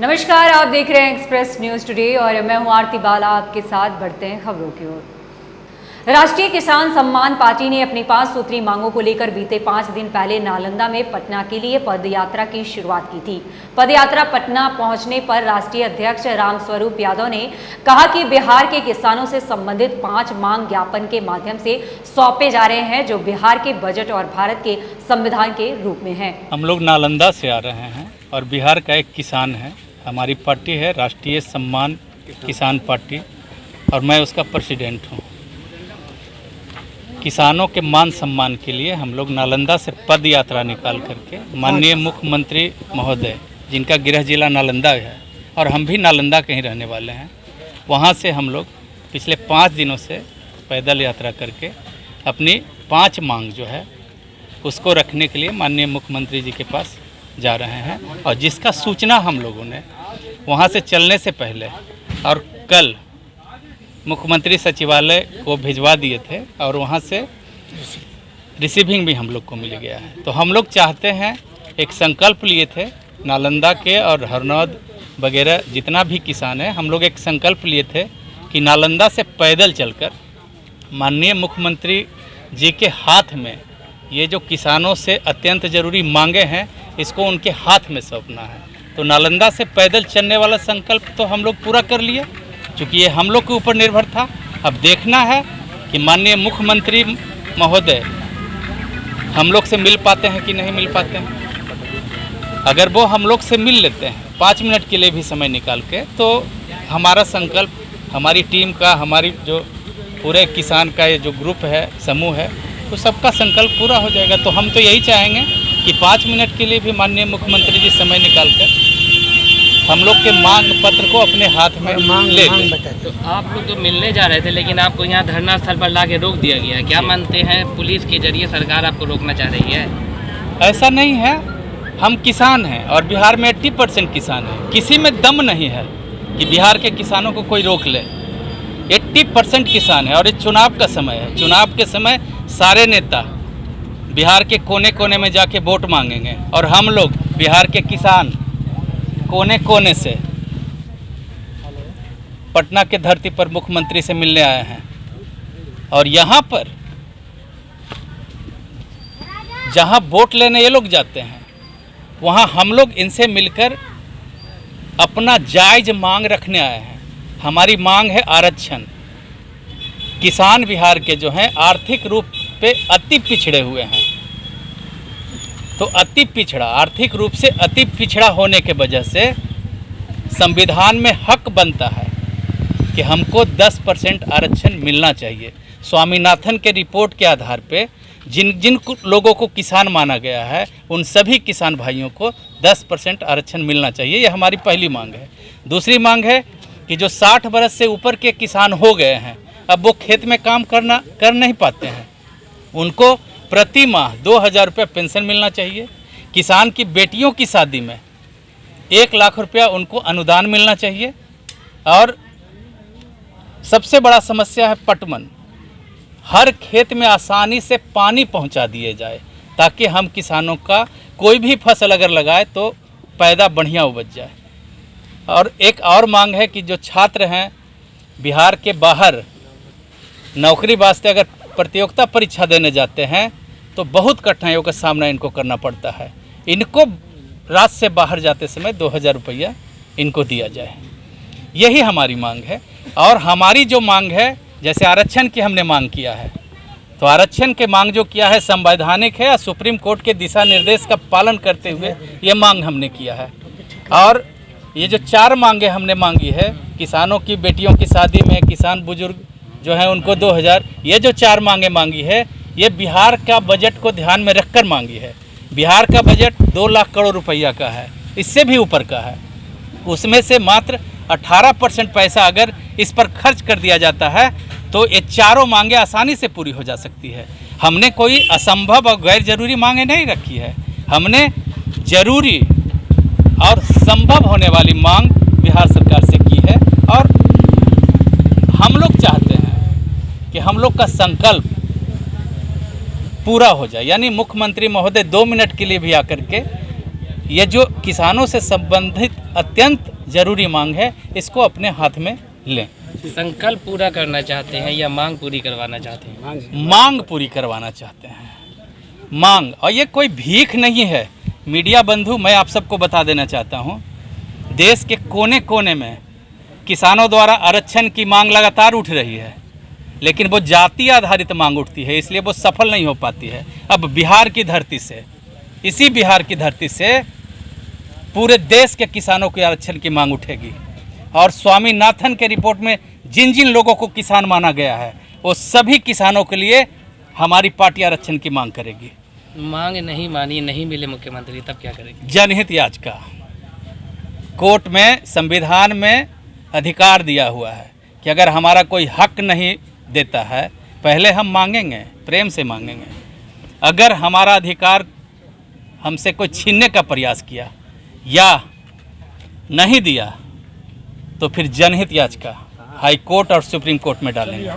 नमस्कार, आप देख रहे हैं एक्सप्रेस न्यूज टुडे और मैं हूं आरती बाला। आपके साथ बढ़ते हैं खबरों की ओर। राष्ट्रीय किसान सम्मान पार्टी ने अपनी 5 सूत्री मांगों को लेकर बीते 5 दिन पहले नालंदा में पटना के लिए पदयात्रा की शुरुआत की थी। पदयात्रा पटना पहुंचने पर राष्ट्रीय अध्यक्ष रामस्वरूप यादव ने कहा कि बिहार के किसानों से संबंधित 5 मांग ज्ञापन के माध्यम से सौंपे जा रहे हैं, जो बिहार के बजट और भारत के संविधान के रूप में है। हम लोग नालंदा से आ रहे हैं और बिहार का एक किसान है। हमारी पार्टी है राष्ट्रीय सम्मान किसान पार्टी और मैं उसका प्रेसिडेंट हूँ। किसानों के मान सम्मान के लिए हम लोग नालंदा से पद यात्रा निकाल करके माननीय मुख्यमंत्री महोदय, जिनका गृह जिला नालंदा है और हम भी नालंदा के ही रहने वाले हैं, वहाँ से हम लोग पिछले 5 दिनों से पैदल यात्रा करके अपनी 5 मांग जो है उसको रखने के लिए माननीय मुख्यमंत्री जी के पास जा रहे हैं। और जिसका सूचना हम लोगों ने वहाँ से चलने से पहले और कल मुख्यमंत्री सचिवालय को भिजवा दिए थे और वहाँ से रिसीविंग भी हम लोग को मिल गया है। तो हम लोग चाहते हैं, एक संकल्प लिए थे नालंदा के और हरनौद वगैरह जितना भी किसान है, हम लोग एक संकल्प लिए थे कि नालंदा से पैदल चलकर माननीय मुख्यमंत्री जी के हाथ में ये जो किसानों से अत्यंत ज़रूरी मांगे हैं इसको उनके हाथ में सौंपना है। तो नालंदा से पैदल चलने वाला संकल्प तो हम लोग पूरा कर लिए, क्योंकि ये हम लोग के ऊपर निर्भर था। अब देखना है कि माननीय मुख्यमंत्री महोदय हम लोग से मिल पाते हैं कि नहीं मिल पाते हैं। अगर वो हम लोग से मिल लेते हैं 5 मिनट के लिए भी समय निकाल के, तो हमारा संकल्प, हमारी टीम का, हमारी जो पूरे किसान का ये जो ग्रुप है, समूह है, तो सबका संकल्प पूरा हो जाएगा। तो हम तो यही चाहेंगे कि 5 मिनट के लिए भी माननीय मुख्यमंत्री जी समय निकालकर हम लोग के मांग पत्र को अपने हाथ में ले लें। तो आप लोग तो मिलने जा रहे थे, लेकिन आपको यहाँ धरना स्थल पर ला के रोक दिया गया है। क्या मानते हैं, पुलिस के जरिए सरकार आपको रोकना चाह रही है? ऐसा नहीं है, हम किसान हैं और बिहार में 80% किसान हैं। किसी में दम नहीं है कि बिहार के किसानों को कोई रोक ले। 80% किसान है और ये चुनाव का समय है। चुनाव के समय सारे नेता बिहार के कोने कोने में जाके वोट मांगेंगे और हम लोग बिहार के किसान कोने कोने से पटना के धरती पर मुख्यमंत्री से मिलने आए हैं। और यहाँ पर जहाँ वोट लेने ये लोग जाते हैं, वहाँ हम लोग इनसे मिलकर अपना जायज मांग रखने आए हैं। हमारी मांग है आरक्षण। किसान बिहार के जो हैं आर्थिक रूप पे अति पिछड़े हुए हैं। तो अति पिछड़ा, आर्थिक रूप से अति पिछड़ा होने के वजह से संविधान में हक बनता है कि हमको 10% आरक्षण मिलना चाहिए। स्वामीनाथन के रिपोर्ट के आधार पे जिन जिन लोगों को किसान माना गया है, उन सभी किसान भाइयों को 10% आरक्षण मिलना चाहिए। ये हमारी पहली मांग है। दूसरी मांग है कि जो 60 वर्ष से ऊपर के किसान हो गए हैं, अब वो खेत में काम कर नहीं पाते हैं, उनको प्रति माह 2000 रुपये पेंशन मिलना चाहिए। किसान की बेटियों की शादी में 1 लाख रुपया उनको अनुदान मिलना चाहिए। और सबसे बड़ा समस्या है पटवन। हर खेत में आसानी से पानी पहुंचा दिए जाए, ताकि हम किसानों का कोई भी फसल अगर लगाए तो पैदा बढ़िया उपज जाए। और एक और मांग है कि जो छात्र हैं बिहार के बाहर नौकरी वास्ते अगर प्रतियोगिता परीक्षा देने जाते हैं तो बहुत कठिनाइयों का सामना इनको करना पड़ता है। इनको राज्य से बाहर जाते समय 2000 रुपया इनको दिया जाए। यही हमारी मांग है। और हमारी जो मांग है, जैसे आरक्षण की हमने मांग किया है, तो आरक्षण के मांग जो किया है संवैधानिक है और सुप्रीम कोर्ट के दिशा निर्देश का पालन करते हुए ये मांग हमने किया है। और ये जो 4 मांगे हमने मांगी है, किसानों की बेटियों की शादी में, किसान बुजुर्ग जो है उनको 2000, ये जो 4 मांगे मांगी है, ये बिहार का बजट को ध्यान में रखकर मांगी है। बिहार का बजट 2 लाख करोड़ रुपया का है, इससे भी ऊपर का है। उसमें से मात्र 18% पैसा अगर इस पर खर्च कर दिया जाता है तो ये 4 मांगे आसानी से पूरी हो जा सकती है। हमने कोई असंभव और गैर जरूरी मांगे नहीं रखी है। हमने जरूरी और संभव होने वाली मांग बिहार सरकार से की है। और हम लोग चाहते हैं कि हम लोग का संकल्प पूरा हो जाए, यानी मुख्यमंत्री महोदय 2 मिनट के लिए भी आकर के ये जो किसानों से संबंधित अत्यंत जरूरी मांग है, इसको अपने हाथ में लें। संकल्प पूरा करना चाहते हैं या मांग पूरी करवाना चाहते हैं? मांग पूरी करवाना चाहते हैं, मांग। और ये कोई भीख नहीं है। मीडिया बंधु, मैं आप सबको बता देना चाहता हूँ, देश के कोने कोने में किसानों द्वारा आरक्षण की मांग लगातार उठ रही है, लेकिन वो जाति आधारित मांग उठती है, इसलिए वो सफल नहीं हो पाती है। अब बिहार की धरती से, इसी बिहार की धरती से पूरे देश के किसानों के आरक्षण की मांग उठेगी। और स्वामीनाथन के रिपोर्ट में जिन जिन लोगों को किसान माना गया है, वो सभी किसानों के लिए हमारी पार्टी आरक्षण की मांग करेगी। मांग नहीं मानी, नहीं मिले मुख्यमंत्री, तब क्या करेंगे? जनहित याचिका, कोर्ट में, संविधान में अधिकार दिया हुआ है कि अगर हमारा कोई हक नहीं देता है, पहले हम मांगेंगे, प्रेम से मांगेंगे। अगर हमारा अधिकार हमसे कोई छीनने का प्रयास किया या नहीं दिया, तो फिर जनहित याचिका हाई कोर्ट और सुप्रीम कोर्ट में डालेंगे।